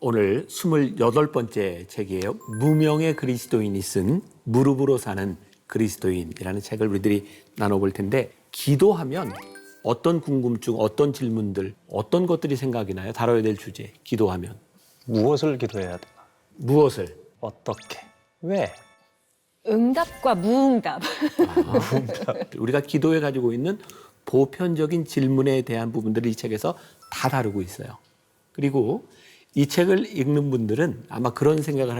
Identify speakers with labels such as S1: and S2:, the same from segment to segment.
S1: 오늘 28번째 책이에요. 무명의 그리스도인이 쓴 무릎으로 사는 그리스도인이라는 책을 우리들이 나눠볼 텐데, 기도하면 어떤 궁금증, 어떤 질문들, 어떤 것들이 생각이 나요? 다뤄야 될 주제, 기도하면.
S2: 무엇을 기도해야 되나?
S1: 무엇을?
S2: 어떻게? 왜?
S3: 응답과 무응답.
S1: 우리가 기도에 가지고 있는 보편적인 질문에 대한 부분들을 이 책에서 다 다루고 있어요. 그리고 이 책을 읽는 분들은 아마 그런 생각을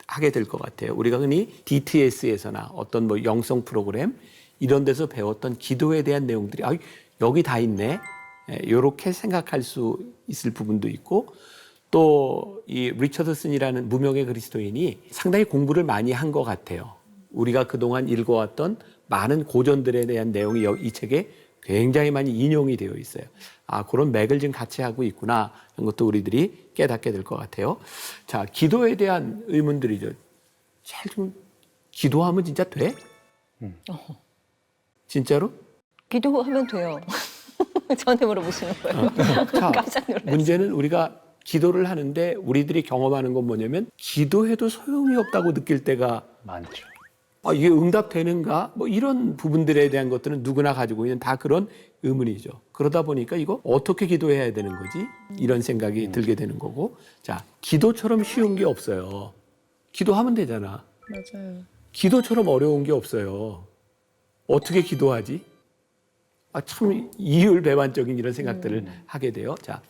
S1: 하게 될 것 같아요. 우리가 흔히 DTS에서나 어떤 뭐 영성 프로그램 이런 데서 배웠던 기도에 대한 내용들이 여기 다 있네. 이렇게 생각할 수 있을 부분도 있고, 또 이 리처드슨이라는 무명의 그리스도인이 상당히 공부를 많이 한 것 같아요. 우리가 그동안 읽어왔던 많은 고전들에 대한 내용이 이 책에 굉장히 많이 인용이 되어 있어요. 그런 맥을 지금 같이 하고 있구나. 이런 것도 우리들이 깨닫게 될 것 같아요. 자, 기도에 대한 의문들이죠. 제일 좀, 기도하면 진짜 돼? 진짜로?
S3: 기도하면 돼요. 저한테 물어보시는 거예요.
S1: 자,
S3: 깜짝 놀랐어요.
S1: 문제는 우리가 기도를 하는데 우리들이 경험하는 건 뭐냐면, 기도해도 소용이 없다고 느낄 때가
S2: 많죠.
S1: 이게 응답되는가? 뭐 이런 부분들에 대한 것들은 누구나 가지고 있는 다 그런 의문이죠. 그러다 보니까 이거 어떻게 기도해야 되는 거지? 이런 생각이 들게 되는 거고. 자, 기도처럼 쉬운 게 없어요. 기도하면 되잖아.
S3: 맞아요.
S1: 기도처럼 어려운 게 없어요. 어떻게 기도하지? 참 이율배반적인 이런 생각들을 하게 돼요. 자,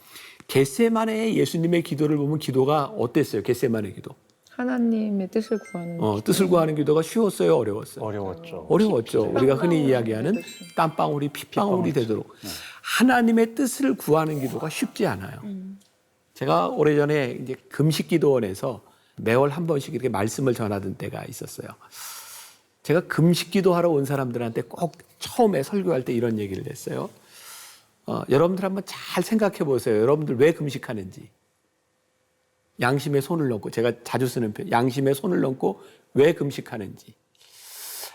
S1: 겟세마네의 예수님의 기도를 보면 기도가 어땠어요? 겟세마네 기도.
S4: 하나님의 뜻을 구하는
S1: 뜻을 구하는 기도가 쉬웠어요? 어려웠어요?
S2: 어려웠죠.
S1: 어려웠죠. 우리가 흔히 이야기하는 땀방울이 핏방울이 되도록. 하나님의 뜻을 구하는 기도가 쉽지 않아요. 제가 오래전에 이제 금식기도원에서 매월 한 번씩 이렇게 말씀을 전하던 때가 있었어요. 제가 금식기도하러 온 사람들한테 꼭 처음에 설교할 때 이런 얘기를 했어요. 여러분들 한번 잘 생각해 보세요. 여러분들 왜 금식하는지. 양심에 손을 넣고, 제가 자주 쓰는 표현, 양심에 손을 넣고 왜 금식하는지.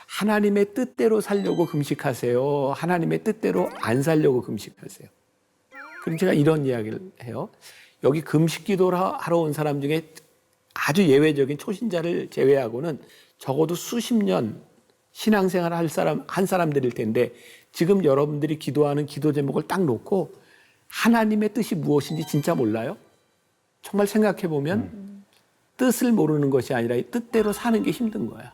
S1: 하나님의 뜻대로 살려고 금식하세요? 하나님의 뜻대로 안 살려고 금식하세요? 그럼 제가 이런 이야기를 해요. 여기 금식기도를 하러 온 사람 중에 아주 예외적인 초신자를 제외하고는 적어도 수십 년 신앙생활을 한 사람들일 텐데, 지금 여러분들이 기도하는 기도 제목을 딱 놓고 하나님의 뜻이 무엇인지 진짜 몰라요? 정말 생각해 보면 뜻을 모르는 것이 아니라 뜻대로 사는 게 힘든 거야.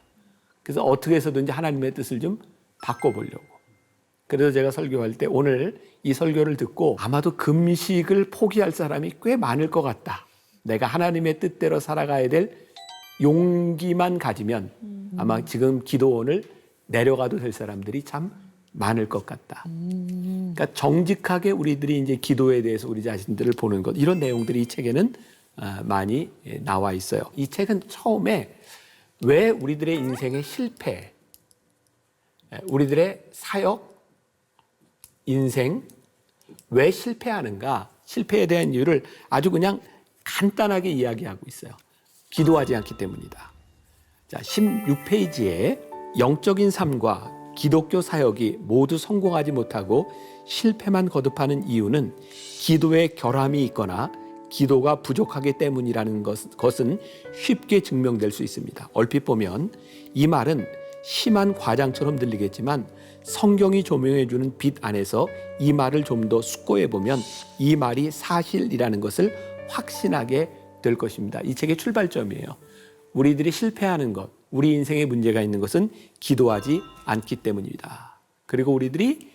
S1: 그래서 어떻게 해서든지 하나님의 뜻을 좀 바꿔보려고. 그래서 제가 설교할 때 오늘 이 설교를 듣고 아마도 금식을 포기할 사람이 꽤 많을 것 같다. 내가 하나님의 뜻대로 살아가야 될 용기만 가지면 아마 지금 기도원을 내려가도 될 사람들이 참 많을 것 같다. 그러니까 정직하게 우리들이 이제 기도에 대해서 우리 자신들을 보는 것, 이런 내용들이 이 책에는 많이 나와 있어요. 이 책은 처음에 왜 우리들의 인생의 실패, 우리들의 사역, 인생, 왜 실패하는가, 실패에 대한 이유를 아주 그냥 간단하게 이야기하고 있어요. 기도하지 않기 때문이다. 자, 16페이지에 영적인 삶과 기독교 사역이 모두 성공하지 못하고 실패만 거듭하는 이유는 기도에 결함이 있거나 기도가 부족하기 때문이라는 것은 쉽게 증명될 수 있습니다. 얼핏 보면 이 말은 심한 과장처럼 들리겠지만, 성경이 조명해주는 빛 안에서 이 말을 좀 더 숙고해 보면 이 말이 사실이라는 것을 확신하게 될 것입니다. 이 책의 출발점이에요. 우리들이 실패하는 것, 우리 인생에 문제가 있는 것은 기도하지 않기 때문입니다. 그리고 우리들이,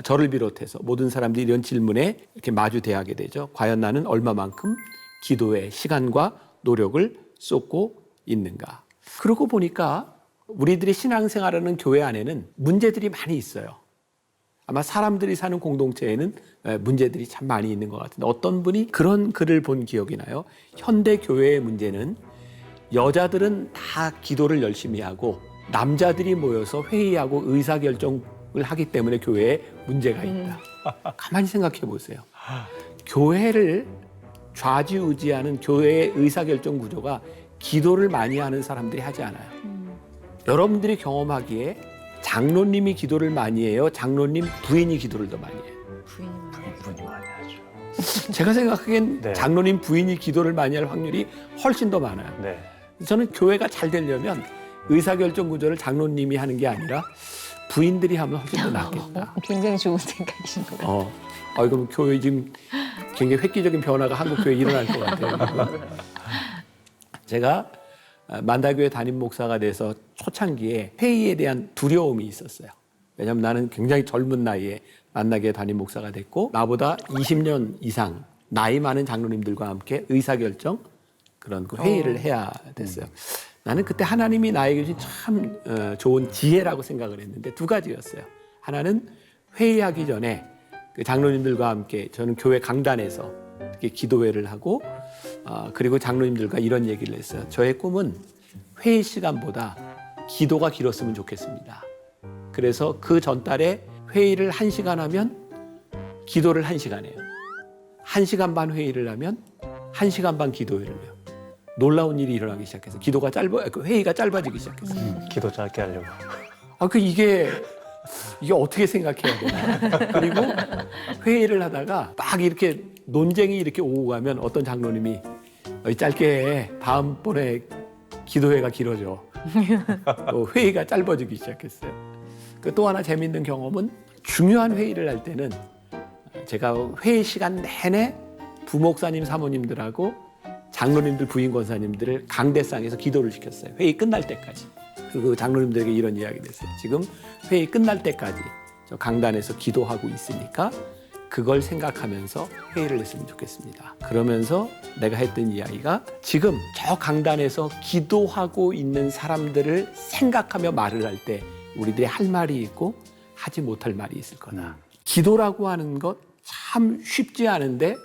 S1: 저를 비롯해서 모든 사람들이 이런 질문에 이렇게 마주대하게 되죠. 과연 나는 얼마만큼 기도에 시간과 노력을 쏟고 있는가. 그러고 보니까 우리들이 신앙생활하는 교회 안에는 문제들이 많이 있어요. 아마 사람들이 사는 공동체에는 문제들이 참 많이 있는 것 같은데, 어떤 분이 그런 글을 본 기억이 나요. 현대 교회의 문제는 여자들은 다 기도를 열심히 하고 남자들이 모여서 회의하고 의사결정을 하기 때문에 교회에 문제가 있다. 가만히 생각해 보세요. 교회를 좌지우지하는 교회의 의사결정 구조가 기도를 많이 하는 사람들이 하지 않아요. 여러분들이 경험하기에 장로님이 기도를 많이 해요? 장로님 부인이 기도를 더 많이 해요?
S3: 부인이 많아요.
S2: 부인이 많이 하죠.
S1: 제가 생각하기엔
S2: 네.
S1: 장로님 부인이 기도를 많이 할 확률이 훨씬 더 많아요.
S2: 네.
S1: 저는 교회가 잘 되려면 의사결정 구조를 장로님이 하는 게 아니라 부인들이 하면 훨씬 더 낫겠다.
S3: 굉장히 좋은 생각이신 것 같아요.
S1: 그럼 교회 지금 굉장히 획기적인 변화가 한국 교회에 일어날 것 같아요. 제가 만다교회 담임 목사가 돼서 초창기에 회의에 대한 두려움이 있었어요. 왜냐하면 나는 굉장히 젊은 나이에 만다교회 담임 목사가 됐고 나보다 20년 이상 나이 많은 장로님들과 함께 의사결정 그런 그 회의를 해야 됐어요. 나는 그때 하나님이 나에게 주신 참 좋은 지혜라고 생각을 했는데 두 가지였어요. 하나는 회의하기 전에 그 장로님들과 함께 저는 교회 강단에서 이렇게 기도회를 하고 그리고 장로님들과 이런 얘기를 했어요. 저의 꿈은 회의 시간보다 기도가 길었으면 좋겠습니다. 그래서 그 전달에 회의를 1시간 하면 기도를 1시간 해요. 1시간 반 회의를 하면 1시간 반 기도회를 해요. 놀라운 일이 일어나기 시작해서 회의가 짧아지기 시작했어요.
S2: 기도 짧게 하려고.
S1: 이게 어떻게 생각해야 되나. 그리고 회의를 하다가 막 이렇게 논쟁이 이렇게 오고 가면 어떤 장로님이 짧게 해. 다음번에 기도회가 길어져. 또 회의가 짧아지기 시작했어요. 또 하나 재밌는 경험은 중요한 회의를 할 때는 제가 회의 시간 내내 부목사님 사모님들하고 장로님들 부인 권사님들을 강대상에서 기도를 시켰어요. 회의 끝날 때까지. 그리고 장로님들에게 이런 이야기를 했어요. 지금 회의 끝날 때까지 저 강단에서 기도하고 있으니까 그걸 생각하면서 회의를 했으면 좋겠습니다. 그러면서 내가 했던 이야기가 지금 저 강단에서 기도하고 있는 사람들을 생각하며 말을 할 때 우리들이 할 말이 있고 하지 못할 말이 있을 거다. 기도라고 하는 것 참 쉽지 않은데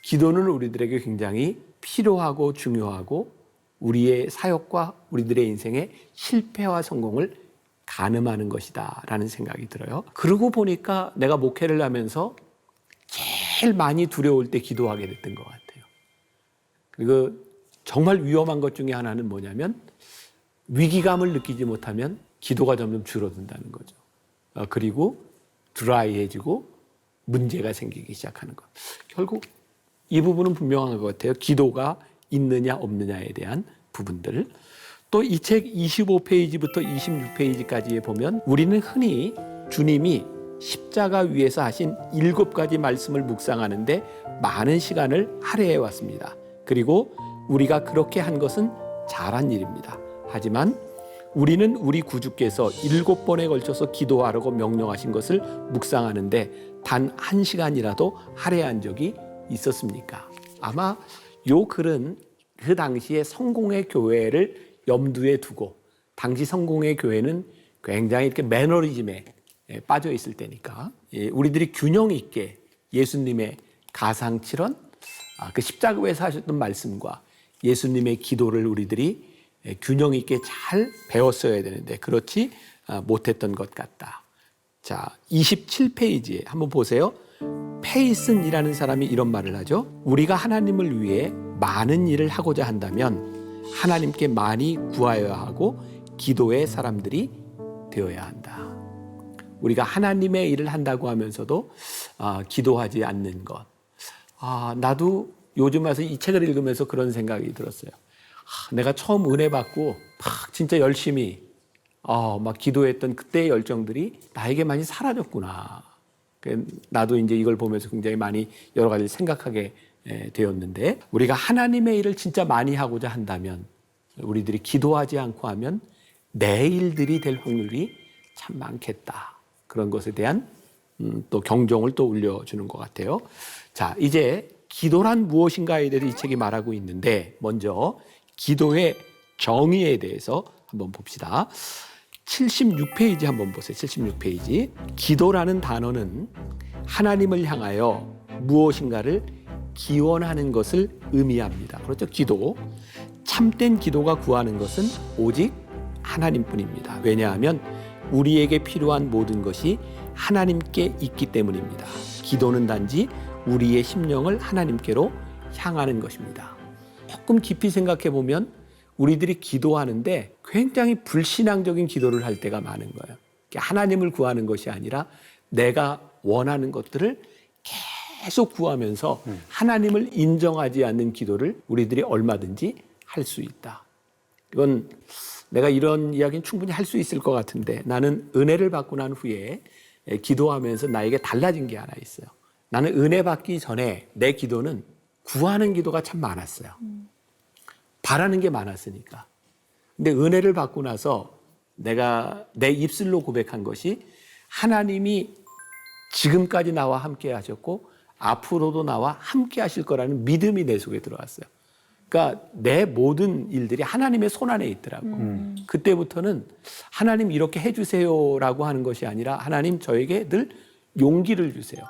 S1: 기도는 우리들에게 굉장히 필요하고 중요하고 우리의 사역과 우리들의 인생의 실패와 성공을 가늠하는 것이다라는 생각이 들어요. 그러고 보니까 내가 목회를 하면서 제일 많이 두려울 때 기도하게 됐던 것 같아요. 그리고 정말 위험한 것 중에 하나는 뭐냐면 위기감을 느끼지 못하면 기도가 점점 줄어든다는 거죠. 그리고 드라이해지고 문제가 생기기 시작하는 것. 결국 이 부분은 분명한 것 같아요. 기도가 있느냐 없느냐에 대한 부분들. 또 이 책 25페이지부터 26페이지까지에 보면 우리는 흔히 주님이 십자가 위에서 하신 7가지 말씀을 묵상하는데 많은 시간을 할애해 왔습니다. 그리고 우리가 그렇게 한 것은 잘한 일입니다. 하지만 우리는 우리 구주께서 7번에 걸쳐서 기도하라고 명령하신 것을 묵상하는데 단 1시간이라도 할애한 적이 있었습니까? 아마 요 글은 그 당시에 성공의 교회를 염두에 두고 당시 성공의 교회는 굉장히 이렇게 매너리즘에 빠져 있을 때니까 우리들이 균형 있게 예수님의 가상칠언, 그 십자가에서 하셨던 말씀과 예수님의 기도를 우리들이 균형 있게 잘 배웠어야 되는데 그렇지 못했던 것 같다. 자, 27페이지에 한번 보세요. 페이슨이라는 사람이 이런 말을 하죠. 우리가 하나님을 위해 많은 일을 하고자 한다면 하나님께 많이 구하여야 하고 기도의 사람들이 되어야 한다. 우리가 하나님의 일을 한다고 하면서도 기도하지 않는 것. 나도 요즘 와서 이 책을 읽으면서 그런 생각이 들었어요. 내가 처음 은혜 받고 막 진짜 열심히 막 기도했던 그때의 열정들이 나에게 많이 사라졌구나. 나도 이제 이걸 보면서 굉장히 많이 여러 가지를 생각하게 되었는데 우리가 하나님의 일을 진짜 많이 하고자 한다면 우리들이 기도하지 않고 하면 내 일들이 될 확률이 참 많겠다. 그런 것에 대한 또 경종을 또 울려주는 것 같아요. 자, 이제 기도란 무엇인가에 대해서 이 책이 말하고 있는데 먼저 기도의 정의에 대해서 한번 봅시다. 76페이지 한번 보세요. 76페이지. 기도라는 단어는 하나님을 향하여 무엇인가를 기원하는 것을 의미합니다. 그렇죠? 기도. 참된 기도가 구하는 것은 오직 하나님뿐입니다. 왜냐하면 우리에게 필요한 모든 것이 하나님께 있기 때문입니다. 기도는 단지 우리의 심령을 하나님께로 향하는 것입니다. 조금 깊이 생각해 보면 우리들이 기도하는데 굉장히 불신앙적인 기도를 할 때가 많은 거예요. 하나님을 구하는 것이 아니라 내가 원하는 것들을 계속 구하면서 하나님을 인정하지 않는 기도를 우리들이 얼마든지 할 수 있다. 이건 내가 이런 이야기는 충분히 할 수 있을 것 같은데 나는 은혜를 받고 난 후에 기도하면서 나에게 달라진 게 하나 있어요. 나는 은혜 받기 전에 내 기도는 구하는 기도가 참 많았어요. 바라는 게 많았으니까. 근데 은혜를 받고 나서 내가 내 입술로 고백한 것이 하나님이 지금까지 나와 함께 하셨고 앞으로도 나와 함께 하실 거라는 믿음이 내 속에 들어왔어요. 그러니까 내 모든 일들이 하나님의 손 안에 있더라고. 그때부터는 하나님 이렇게 해주세요라고 하는 것이 아니라 하나님 저에게 늘 용기를 주세요.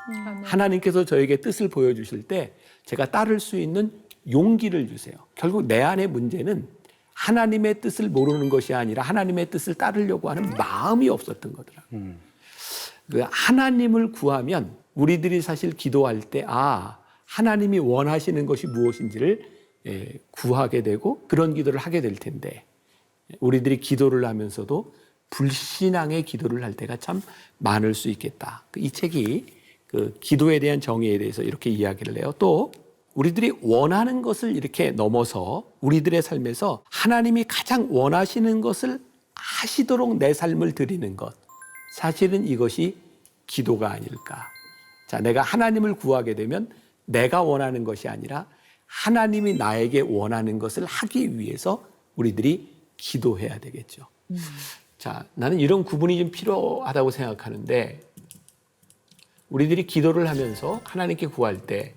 S1: 하나님께서 저에게 뜻을 보여주실 때 제가 따를 수 있는 용기를 주세요. 결국 내 안의 문제는 하나님의 뜻을 모르는 것이 아니라 하나님의 뜻을 따르려고 하는 마음이 없었던 거더라고요. 그 하나님을 구하면 우리들이 사실 기도할 때 하나님이 원하시는 것이 무엇인지를 구하게 되고 그런 기도를 하게 될 텐데 우리들이 기도를 하면서도 불신앙의 기도를 할 때가 참 많을 수 있겠다. 이 책이 그 기도에 대한 정의에 대해서 이렇게 이야기를 해요. 또 우리들이 원하는 것을 이렇게 넘어서 우리들의 삶에서 하나님이 가장 원하시는 것을 하시도록 내 삶을 드리는 것. 사실은 이것이 기도가 아닐까. 자, 내가 하나님을 구하게 되면 내가 원하는 것이 아니라 하나님이 나에게 원하는 것을 하기 위해서 우리들이 기도해야 되겠죠. 자, 나는 이런 구분이 좀 필요하다고 생각하는데 우리들이 기도를 하면서 하나님께 구할 때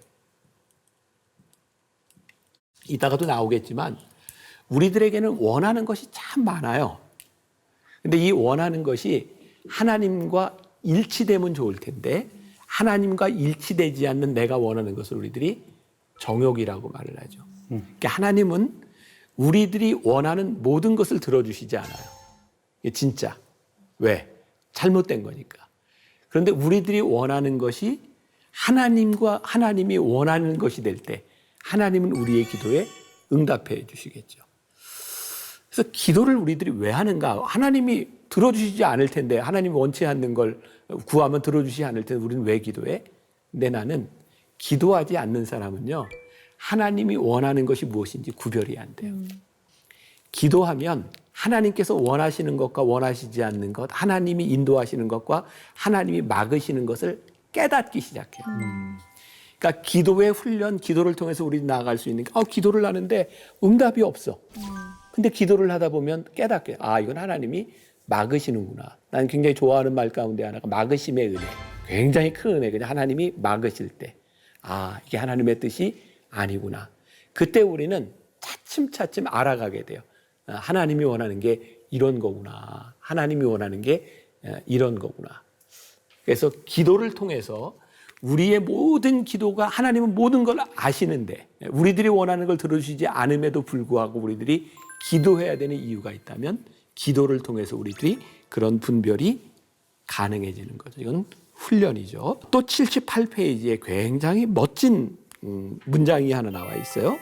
S1: 이따가도 나오겠지만 우리들에게는 원하는 것이 참 많아요. 근데 이 원하는 것이 하나님과 일치되면 좋을 텐데 하나님과 일치되지 않는 내가 원하는 것을 우리들이 정욕이라고 말을 하죠. 그러니까 하나님은 우리들이 원하는 모든 것을 들어주시지 않아요. 진짜. 왜? 잘못된 거니까. 그런데 우리들이 원하는 것이 하나님과 하나님이 원하는 것이 될 때 하나님은 우리의 기도에 응답해 주시겠죠. 그래서 기도를 우리들이 왜 하는가? 하나님이 들어주시지 않을 텐데 하나님이 원치 않는 걸 구하면 들어주시지 않을 텐데 우리는 왜 기도해? 근데 나는 기도하지 않는 사람은요. 하나님이 원하는 것이 무엇인지 구별이 안 돼요. 기도하면 하나님께서 원하시는 것과 원하시지 않는 것, 하나님이 인도하시는 것과 하나님이 막으시는 것을 깨닫기 시작해요. 그러니까 기도의 훈련, 기도를 통해서 우리 나아갈 수 있는 게 기도를 하는데 응답이 없어. 근데 기도를 하다 보면 깨닫게 이건 하나님이 막으시는구나. 나는 굉장히 좋아하는 말 가운데 하나가 막으심의 은혜. 굉장히 큰 은혜. 그냥 하나님이 막으실 때 이게 하나님의 뜻이 아니구나. 그때 우리는 차츰차츰 알아가게 돼요. 하나님이 원하는 게 이런 거구나. 하나님이 원하는 게 이런 거구나. 그래서 기도를 통해서 우리의 모든 기도가 하나님은 모든 걸 아시는데 우리들이 원하는 걸 들어주시지 않음에도 불구하고 우리들이 기도해야 되는 이유가 있다면 기도를 통해서 우리들이 그런 분별이 가능해지는 거죠. 이건 훈련이죠. 또 78페이지에 굉장히 멋진 문장이 하나 나와 있어요.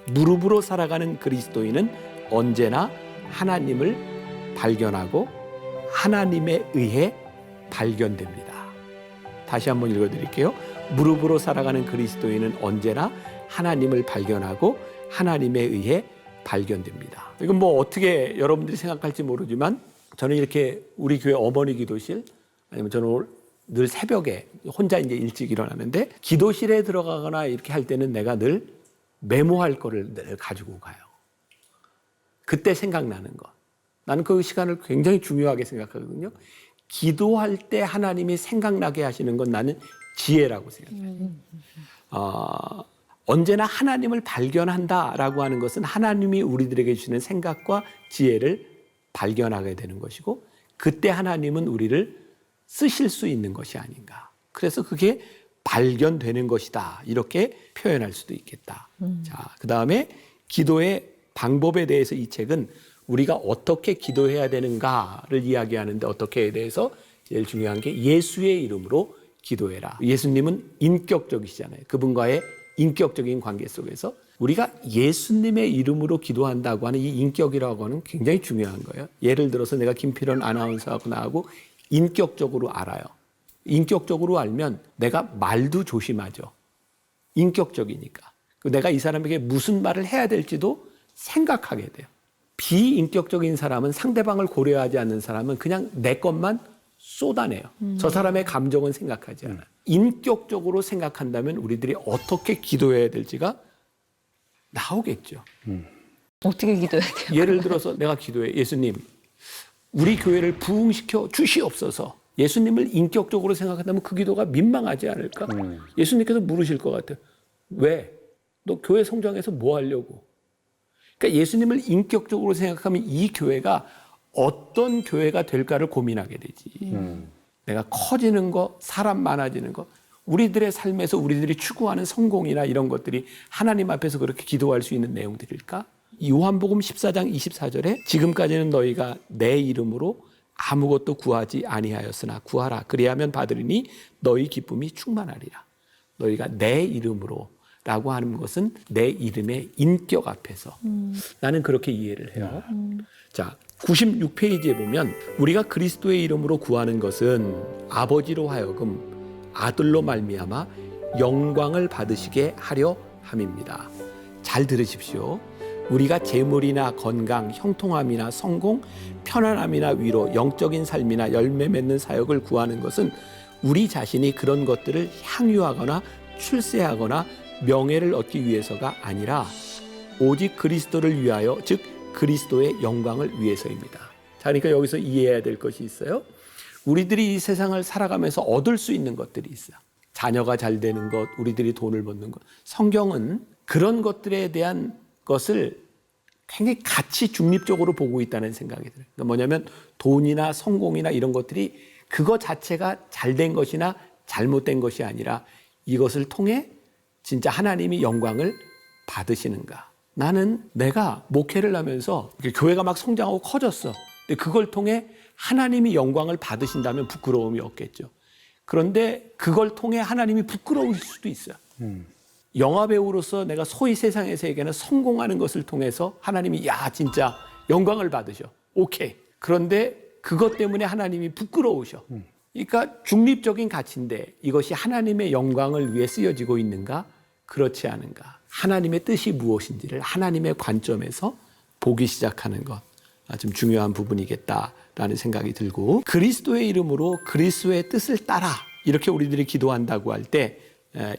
S1: 무릎으로 살아가는 그리스도인은 언제나 하나님을 발견하고 하나님에 의해 발견됩니다. 다시 한번 읽어드릴게요. 무릎으로 살아가는 그리스도인은 언제나 하나님을 발견하고 하나님에 의해 발견됩니다. 이건 뭐 어떻게 여러분들이 생각할지 모르지만 저는 이렇게 우리 교회 어머니 기도실 아니면 저는 늘 새벽에 혼자 이제 일찍 일어나는데 기도실에 들어가거나 이렇게 할 때는 내가 늘 메모할 거를 늘 가지고 가요. 그때 생각나는 거. 나는 그 시간을 굉장히 중요하게 생각하거든요. 기도할 때 하나님이 생각나게 하시는 건 나는 지혜라고 생각해요. 언제나 하나님을 발견한다라고 하는 것은 하나님이 우리들에게 주시는 생각과 지혜를 발견하게 되는 것이고 그때 하나님은 우리를 쓰실 수 있는 것이 아닌가. 그래서 그게 발견되는 것이다. 이렇게 표현할 수도 있겠다. 자, 그다음에 기도의 방법에 대해서 이 책은 우리가 어떻게 기도해야 되는가를 이야기하는데 어떻게에 대해서 제일 중요한 게 예수의 이름으로 기도해라. 예수님은 인격적이시잖아요. 그분과의 인격적인 관계 속에서 우리가 예수님의 이름으로 기도한다고 하는 이 인격이라고 하는 굉장히 중요한 거예요. 예를 들어서 내가 김필원 아나운서하고 나하고 인격적으로 알아요. 인격적으로 알면 내가 말도 조심하죠. 인격적이니까. 내가 이 사람에게 무슨 말을 해야 될지도 생각하게 돼요. 비인격적인 사람은, 상대방을 고려하지 않는 사람은 그냥 내 것만 쏟아내요. 저 사람의 감정은 생각하지 않아요. 인격적으로 생각한다면 우리들이 어떻게 기도해야 될지가 나오겠죠.
S3: 어떻게 기도해야 돼요?
S1: 예를 들어서 내가 기도해. 예수님, 우리 교회를 부흥시켜 주시옵소서. 예수님을 인격적으로 생각한다면 그 기도가 민망하지 않을까? 예수님께서 물으실 것 같아요. 왜? 너 교회 성장해서 뭐 하려고? 그러니까 예수님을 인격적으로 생각하면 이 교회가 어떤 교회가 될까를 고민하게 되지. 내가 커지는 거, 사람 많아지는 거, 우리들의 삶에서 우리들이 추구하는 성공이나 이런 것들이 하나님 앞에서 그렇게 기도할 수 있는 내용들일까? 요한복음 14장 24절에 지금까지는 너희가 내 이름으로 아무것도 구하지 아니하였으나 구하라. 그리하면 받으리니 너희 기쁨이 충만하리라. 너희가 내 이름으로 라고 하는 것은 내 이름의 인격 앞에서 나는 그렇게 이해를 해요. 자, 96페이지에 보면 우리가 그리스도의 이름으로 구하는 것은 아버지로 하여금 아들로 말미암아 영광을 받으시게 하려 함입니다. 잘 들으십시오. 우리가 재물이나 건강, 형통함이나 성공, 편안함이나 위로, 영적인 삶이나 열매 맺는 사역을 구하는 것은 우리 자신이 그런 것들을 향유하거나 출세하거나 명예를 얻기 위해서가 아니라 오직 그리스도를 위하여, 즉 그리스도의 영광을 위해서입니다. 자, 그러니까 여기서 이해해야 될 것이 있어요. 우리들이 이 세상을 살아가면서 얻을 수 있는 것들이 있어요. 자녀가 잘 되는 것, 우리들이 돈을 버는 것. 성경은 그런 것들에 대한 것을 굉장히 가치 중립적으로 보고 있다는 생각이 들어요. 그러니까 뭐냐면 돈이나 성공이나 이런 것들이 그거 자체가 잘된 것이나 잘못된 것이 아니라 이것을 통해 진짜 하나님이 영광을 받으시는가. 나는 내가 목회를 하면서 교회가 막 성장하고 커졌어. 근데 그걸 통해 하나님이 영광을 받으신다면 부끄러움이 없겠죠. 그런데 그걸 통해 하나님이 부끄러우실 수도 있어요. 영화배우로서 내가 소위 세상에서 얘기하는 성공하는 것을 통해서 하나님이 야 진짜 영광을 받으셔. 오케이. 그런데 그것 때문에 하나님이 부끄러우셔. 그러니까 중립적인 가치인데 이것이 하나님의 영광을 위해 쓰여지고 있는가? 그렇지 않은가? 하나님의 뜻이 무엇인지를 하나님의 관점에서 보기 시작하는 것. 좀 중요한 부분이겠다라는 생각이 들고, 그리스도의 이름으로 그리스도의 뜻을 따라 이렇게 우리들이 기도한다고 할 때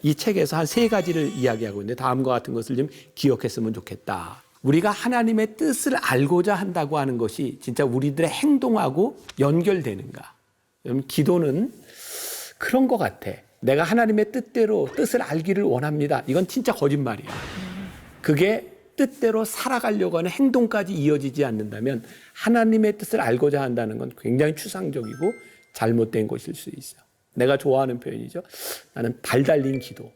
S1: 이 책에서 한 3가지를 이야기하고 있는데 다음과 같은 것을 좀 기억했으면 좋겠다. 우리가 하나님의 뜻을 알고자 한다고 하는 것이 진짜 우리들의 행동하고 연결되는가? 기도는 그런 것 같아. 내가 하나님의 뜻대로 뜻을 알기를 원합니다. 이건 진짜 거짓말이야. 그게 뜻대로 살아가려고 하는 행동까지 이어지지 않는다면 하나님의 뜻을 알고자 한다는 건 굉장히 추상적이고 잘못된 것일 수 있어요. 내가 좋아하는 표현이죠. 나는 발 달린 기도.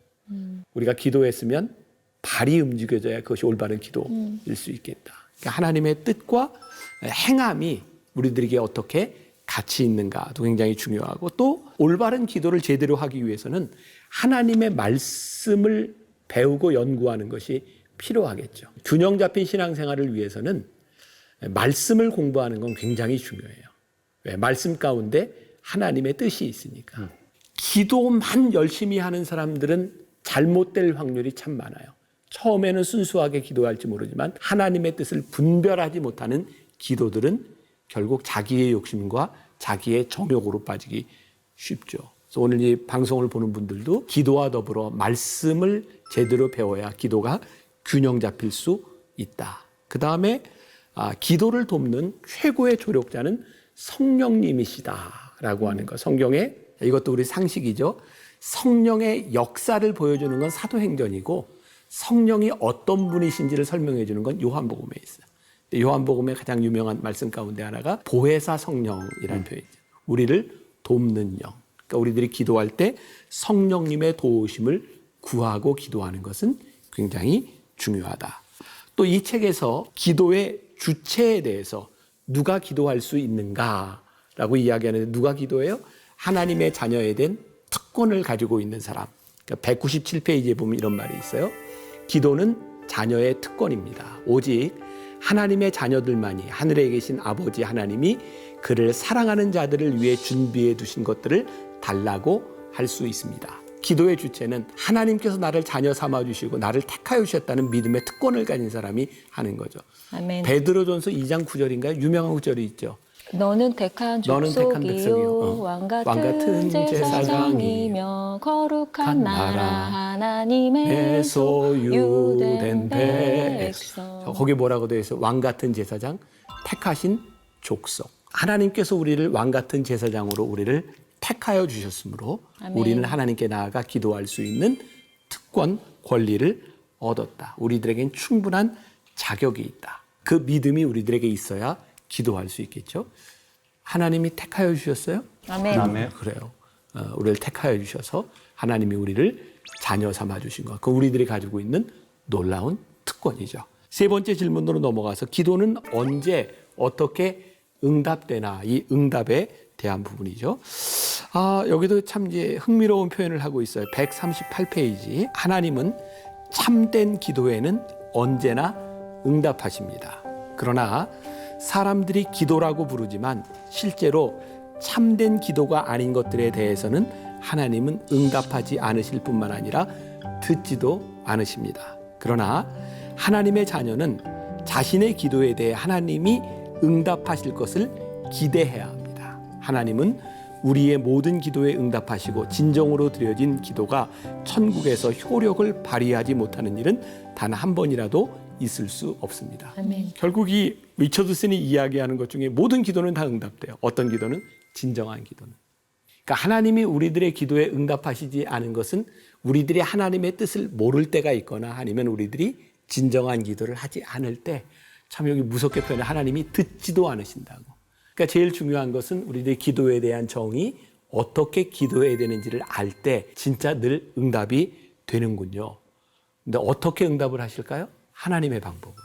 S1: 우리가 기도했으면 발이 움직여져야 그것이 올바른 기도일 수 있겠다. 그러니까 하나님의 뜻과 행함이 우리들에게 어떻게 가치 있는가도 굉장히 중요하고, 또 올바른 기도를 제대로 하기 위해서는 하나님의 말씀을 배우고 연구하는 것이 필요하겠죠. 균형 잡힌 신앙생활을 위해서는 말씀을 공부하는 건 굉장히 중요해요. 왜? 말씀 가운데 하나님의 뜻이 있으니까. 기도만 열심히 하는 사람들은 잘못될 확률이 참 많아요. 처음에는 순수하게 기도할지 모르지만 하나님의 뜻을 분별하지 못하는 기도들은 결국 자기의 욕심과 자기의 정욕으로 빠지기 쉽죠. 그래서 오늘 이 방송을 보는 분들도 기도와 더불어 말씀을 제대로 배워야 기도가 균형 잡힐 수 있다. 그 다음에 기도를 돕는 최고의 조력자는 성령님이시다라고 하는 것. 성경에, 이것도 우리 상식이죠. 성령의 역사를 보여주는 건 사도행전이고 성령이 어떤 분이신지를 설명해 주는 건 요한복음에 있어요. 요한복음의 가장 유명한 말씀 가운데 하나가 보혜사 성령이라는 표현이죠. 우리를 돕는 영. 그러니까 우리들이 기도할 때 성령님의 도우심을 구하고 기도하는 것은 굉장히 중요하다. 또 이 책에서 기도의 주체에 대해서 누가 기도할 수 있는가라고 이야기하는데, 누가 기도해요? 하나님의 자녀에 대한 특권을 가지고 있는 사람. 그러니까 197페이지에 보면 이런 말이 있어요. 기도는 자녀의 특권입니다. 오직 하나님의 자녀들만이 하늘에 계신 아버지 하나님이 그를 사랑하는 자들을 위해 준비해 두신 것들을 달라고 할 수 있습니다. 기도의 주체는 하나님께서 나를 자녀 삼아주시고 나를 택하여 주셨다는 믿음의 특권을 가진 사람이 하는 거죠.
S3: 아멘.
S1: 베드로전서 2장 9절인가요? 유명한 구절이 있죠.
S3: 너는 택한
S1: 너는 택한
S3: 족속이요
S1: 백성이요.
S3: 왕
S1: 왕
S3: 같은
S1: 같은
S3: 제사장이며 거룩한 나라
S1: 나라
S3: 하나님의
S1: 내
S3: 소유된
S1: 소유된
S3: 백성.
S1: 거기 뭐라고 되어 있어요? 왕 같은 제사장, 택하신 족속. 하나님께서 우리를 왕 같은 제사장으로 우리를 택하여 주셨으므로
S3: 아멘.
S1: 우리는 하나님께 나아가 기도할 수 있는 특권, 권리를 얻었다. 우리들에겐 충분한 자격이 있다. 그 믿음이 우리들에게 있어야 기도할 수 있겠죠. 하나님이 택하여 주셨어요?
S3: 아멘.
S2: 아멘.
S1: 그래요. 우리를 택하여 주셔서 하나님이 우리를 자녀 삼아 주신 것. 그 우리들이 가지고 있는 놀라운 특권이죠. 세 번째 질문으로 넘어가서 기도는 언제 어떻게 응답되나 이 응답에 대한 부분이죠. 여기도 참 이제 흥미로운 표현을 하고 있어요. 138페이지. 하나님은 참된 기도에는 언제나 응답하십니다. 그러나 사람들이 기도라고 부르지만 실제로 참된 기도가 아닌 것들에 대해서는 하나님은 응답하지 않으실 뿐만 아니라 듣지도 않으십니다. 그러나 하나님의 자녀는 자신의 기도에 대해 하나님이 응답하실 것을 기대해야 합니다. 하나님은 우리의 모든 기도에 응답하시고 진정으로 드려진 기도가 천국에서 효력을 발휘하지 못하는 일은 단 한 번이라도 있을 수 없습니다.
S3: 아멘.
S1: 결국 이 리처드슨이 이야기하는 것 중에 모든 기도는 다 응답돼요. 어떤 기도는? 진정한 기도는. 그러니까 하나님이 우리들의 기도에 응답하시지 않은 것은 우리들이 하나님의 뜻을 모를 때가 있거나 아니면 우리들이 진정한 기도를 하지 않을 때 참 여기 무섭게 표현해 하나님이 듣지도 않으신다고. 그러니까 제일 중요한 것은 우리들의 기도에 대한 정의, 어떻게 기도해야 되는지를 알 때 진짜 늘 응답이 되는군요. 근데 어떻게 응답을 하실까요? 하나님의 방법으로.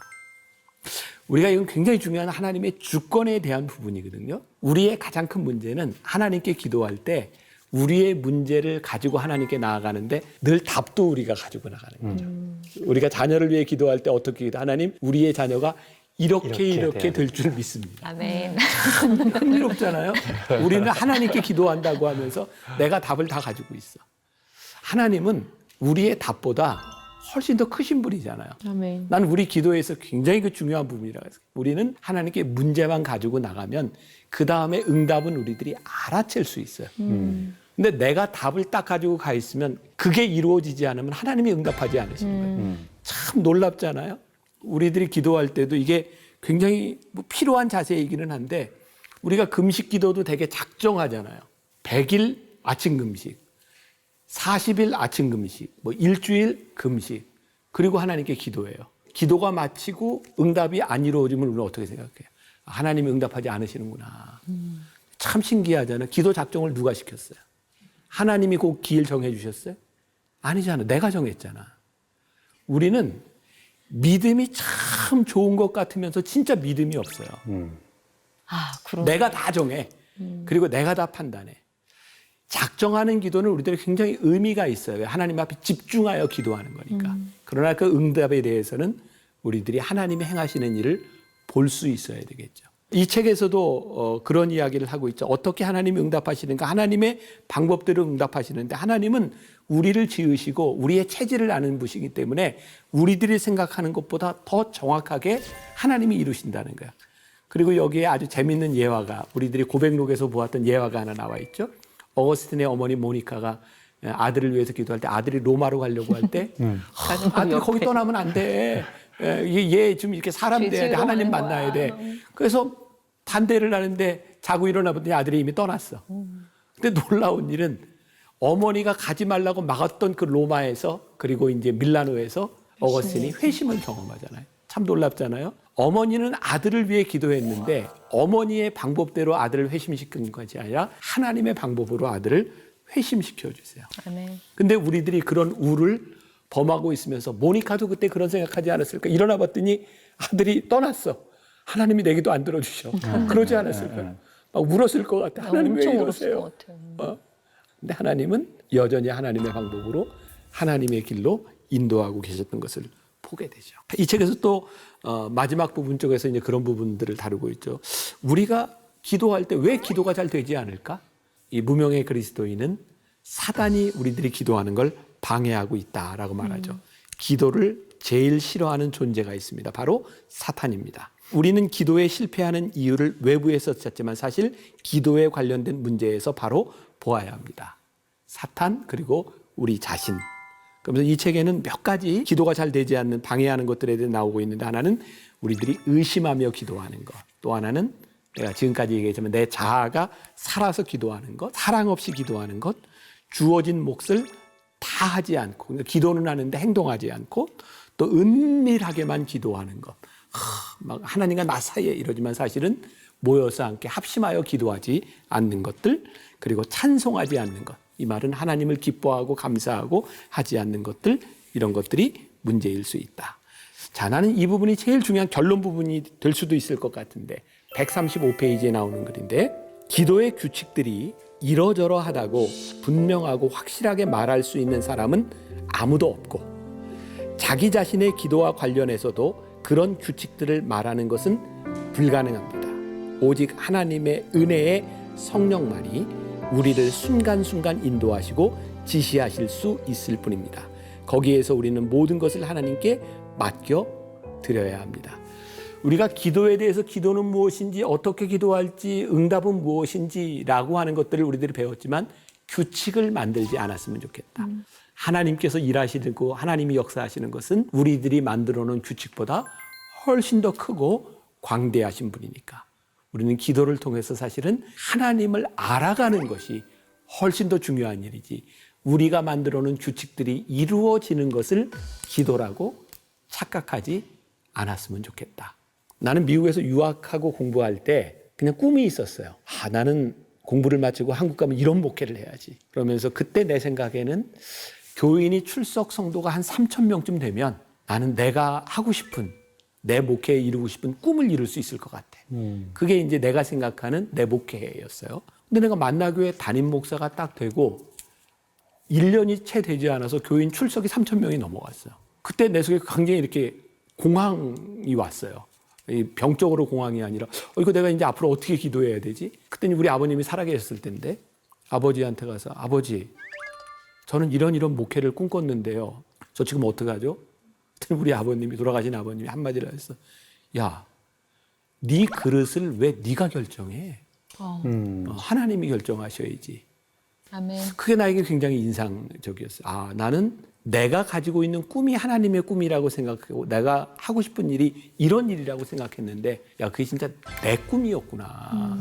S1: 우리가 이건 굉장히 중요한 하나님의 주권에 대한 부분이거든요. 우리의 가장 큰 문제는 하나님께 기도할 때 우리의 문제를 가지고 하나님께 나아가는데 늘 답도 우리가 가지고 나가는 거죠. 우리가 자녀를 위해 기도할 때 어떻게 기도? 하나님, 우리의 자녀가 이렇게 될 줄 믿습니다.
S3: 아멘.
S1: 흥미롭잖아요. 우리는 하나님께 기도한다고 하면서 내가 답을 다 가지고 있어. 하나님은 우리의 답보다 훨씬 더 크신 분이잖아요.
S4: 아멘.
S1: 나는 우리 기도에서 굉장히 그 중요한 부분이라고 해서 우리는 하나님께 문제만 가지고 나가면 그 다음에 응답은 우리들이 알아챌 수 있어요. 근데 내가 답을 딱 가지고 가 있으면 그게 이루어지지 않으면 하나님이 응답하지 않으시는 거예요. 참 놀랍잖아요. 우리들이 기도할 때도 이게 굉장히 필요한 자세이기는 한데 우리가 금식 기도도 되게 작정하잖아요. 100일 아침 금식, 40일 아침 금식, 일주일 금식, 그리고 하나님께 기도해요. 기도가 마치고 응답이 안 이루어지면 우리는 어떻게 생각해요? 하나님이 응답하지 않으시는구나. 참 신기하잖아요. 기도 작정을 누가 시켰어요? 하나님이 그 기일 정해 주셨어요? 아니잖아. 내가 정했잖아. 우리는 믿음이 참 좋은 것 같으면서 진짜 믿음이 없어요.
S3: 그러네.
S1: 내가 다 정해. 그리고 내가 다 판단해. 작정하는 기도는 우리들이 굉장히 의미가 있어요. 하나님 앞에 집중하여 기도하는 거니까. 그러나 그 응답에 대해서는 우리들이 하나님이 행하시는 일을 볼 수 있어야 되겠죠. 이 책에서도 그런 이야기를 하고 있죠. 어떻게 하나님이 응답하시는가? 하나님의 방법대로 응답하시는데 하나님은 우리를 지으시고 우리의 체질을 아는 분이기 때문에 우리들이 생각하는 것보다 더 정확하게 하나님이 이루신다는 거야. 그리고 여기에 아주 재밌는 예화가 우리들이 고백록에서 보았던 예화가 하나 나와 있죠. 어거스틴의 어머니 모니카가 아들을 위해서 기도할 때 아들이 로마로 가려고 할 때 아들이 거기 떠나면 안 돼. 얘 좀 이렇게 사람 돼야 돼. 하나님 만나야 돼. 그래서 반대를 하는데 자고 일어나 보더니 아들이 이미 떠났어. 근데 놀라운 일은 어머니가 가지 말라고 막았던 그 로마에서 그리고 이제 밀라노에서 어거스틴이 회심을 경험하잖아요. 참 놀랍잖아요. 어머니는 아들을 위해 기도했는데 어머니의 방법대로 아들을 회심시킨 것이 아니라 하나님의 방법으로 아들을 회심시켜 주세요.
S3: 아멘.
S1: 근데 우리들이 그런 우를 범하고 있으면서 모니카도 그때 그런 생각하지 않았을까? 일어나 봤더니 아들이 떠났어. 하나님이 내 기도 안 들어주셔. 그러지 않았을까? 막 울었을 것 같아. 하나님 왜 이러세요? 근데 하나님은 여전히 하나님의 방법으로 하나님의 길로 인도하고 계셨던 것을 보게 되죠. 이 책에서 또 마지막 부분 쪽에서 이제 그런 부분들을 다루고 있죠. 우리가 기도할 때 왜 기도가 잘 되지 않을까? 이 무명의 그리스도인은 사단이 우리들이 기도하는 걸 방해하고 있다라고 말하죠. 기도를 제일 싫어하는 존재가 있습니다. 바로 사탄입니다. 우리는 기도에 실패하는 이유를 외부에서 찾지만 사실 기도에 관련된 문제에서 바로 보아야 합니다. 사탄 그리고 우리 자신. 그러면서 이 책에는 몇 가지 기도가 잘 되지 않는 방해하는 것들에 대해 나오고 있는데 하나는 우리들이 의심하며 기도하는 것. 또 하나는 내가 지금까지 얘기했지만 내 자아가 살아서 기도하는 것, 사랑 없이 기도하는 것, 주어진 몫을 다 하지 않고 그러니까 기도는 하는데 행동하지 않고 또 은밀하게만 기도하는 것. 막 하나님과 나 사이에 이러지만 사실은 모여서 함께 합심하여 기도하지 않는 것들 그리고 찬송하지 않는 것. 이 말은 하나님을 기뻐하고 감사하고 하지 않는 것들 이런 것들이 문제일 수 있다. 자, 나는 이 부분이 제일 중요한 결론 부분이 될 수도 있을 것 같은데 135페이지에 나오는 글인데 기도의 규칙들이 이러저러하다고 분명하고 확실하게 말할 수 있는 사람은 아무도 없고 자기 자신의 기도와 관련해서도 그런 규칙들을 말하는 것은 불가능합니다. 오직 하나님의 은혜의 성령만이 우리를 순간순간 인도하시고 지시하실 수 있을 뿐입니다. 거기에서 우리는 모든 것을 하나님께 맡겨 드려야 합니다. 우리가 기도에 대해서 기도는 무엇인지 어떻게 기도할지 응답은 무엇인지라고 하는 것들을 우리들이 배웠지만 규칙을 만들지 않았으면 좋겠다. 하나님께서 일하시고 하나님이 역사하시는 것은 우리들이 만들어 놓은 규칙보다 훨씬 더 크고 광대하신 분이니까 우리는 기도를 통해서 사실은 하나님을 알아가는 것이 훨씬 더 중요한 일이지 우리가 만들어 놓은 규칙들이 이루어지는 것을 기도라고 착각하지 않았으면 좋겠다. 나는 미국에서 유학하고 공부할 때 그냥 꿈이 있었어요. 나는 공부를 마치고 한국 가면 이런 목회를 해야지. 그러면서 그때 내 생각에는 교인이 출석 성도가 한 3,000명쯤 되면 나는 내가 하고 싶은 내 목회에 이루고 싶은 꿈을 이룰 수 있을 것 같아. 그게 이제 내가 생각하는 내 목회였어요. 근데 내가 만나교회 담임 목사가 딱 되고 1년이 채 되지 않아서 교인 출석이 3,000명이 넘어갔어요. 그때 내 속에 굉장히 이렇게 공황이 왔어요. 병적으로 공황이 아니라 이거 내가 이제 앞으로 어떻게 기도해야 되지? 그때는 우리 아버님이 살아계셨을 때인데 아버지한테 가서 아버지 저는 이런 목회를 꿈꿨는데요. 저 지금 어떡하죠? 그랬더니 우리 아버님이 돌아가신 아버님이 한마디를 하셨어. 야, 네 그릇을 왜 네가 결정해? 하나님이 결정하셔야지.
S3: 아멘.
S1: 그게 나에게 굉장히 인상적이었어요. 나는 내가 가지고 있는 꿈이 하나님의 꿈이라고 생각하고 내가 하고 싶은 일이 이런 일이라고 생각했는데 그게 진짜 내 꿈이었구나.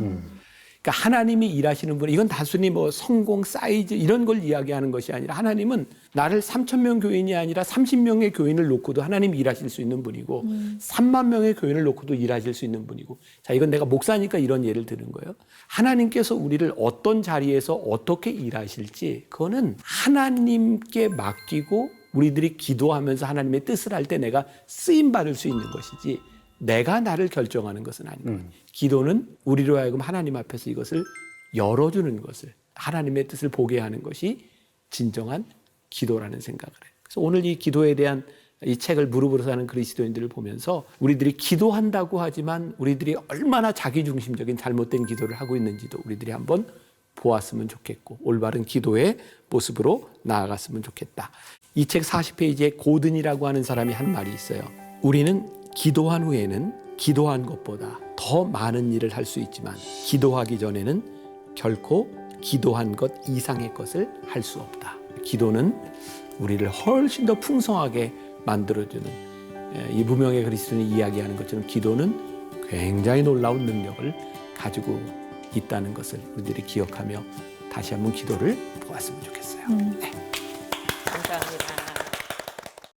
S1: 그러니까 하나님이 일하시는 분 이건 단순히 뭐 성공, 사이즈 이런 걸 이야기하는 것이 아니라 하나님은 나를 3,000명 교인이 아니라 30명의 교인을 놓고도 하나님이 일하실 수 있는 분이고 3만 명의 교인을 놓고도 일하실 수 있는 분이고 자 이건 내가 목사니까 이런 예를 드는 거예요. 하나님께서 우리를 어떤 자리에서 어떻게 일하실지 그거는 하나님께 맡기고 우리들이 기도하면서 하나님의 뜻을 할 때 내가 쓰임 받을 수 있는 것이지 내가 나를 결정하는 것은 아닙니다. 기도는 우리로 하여금 하나님 앞에서 이것을 열어주는 것을 하나님의 뜻을 보게 하는 것이 진정한 기도라는 생각을 해요. 그래서 오늘 이 기도에 대한 이 책을 무릎으로 사는 그리스도인들을 보면서 우리들이 기도한다고 하지만 우리들이 얼마나 자기중심적인 잘못된 기도를 하고 있는지도 우리들이 한번 보았으면 좋겠고 올바른 기도의 모습으로 나아갔으면 좋겠다. 이 책 40페이지에 고든이라고 하는 사람이 한 말이 있어요. 우리는 기도한 후에는 기도한 것보다 더 많은 일을 할 수 있지만 기도하기 전에는 결코 기도한 것 이상의 것을 할 수 없다. 기도는 우리를 훨씬 더 풍성하게 만들어주는 이 무명의 그리스도인이 이야기하는 것처럼 기도는 굉장히 놀라운 능력을 가지고 있다는 것을 우리들이 기억하며 다시 한번 기도를 보았으면 좋겠어요. 네.
S3: 감사합니다.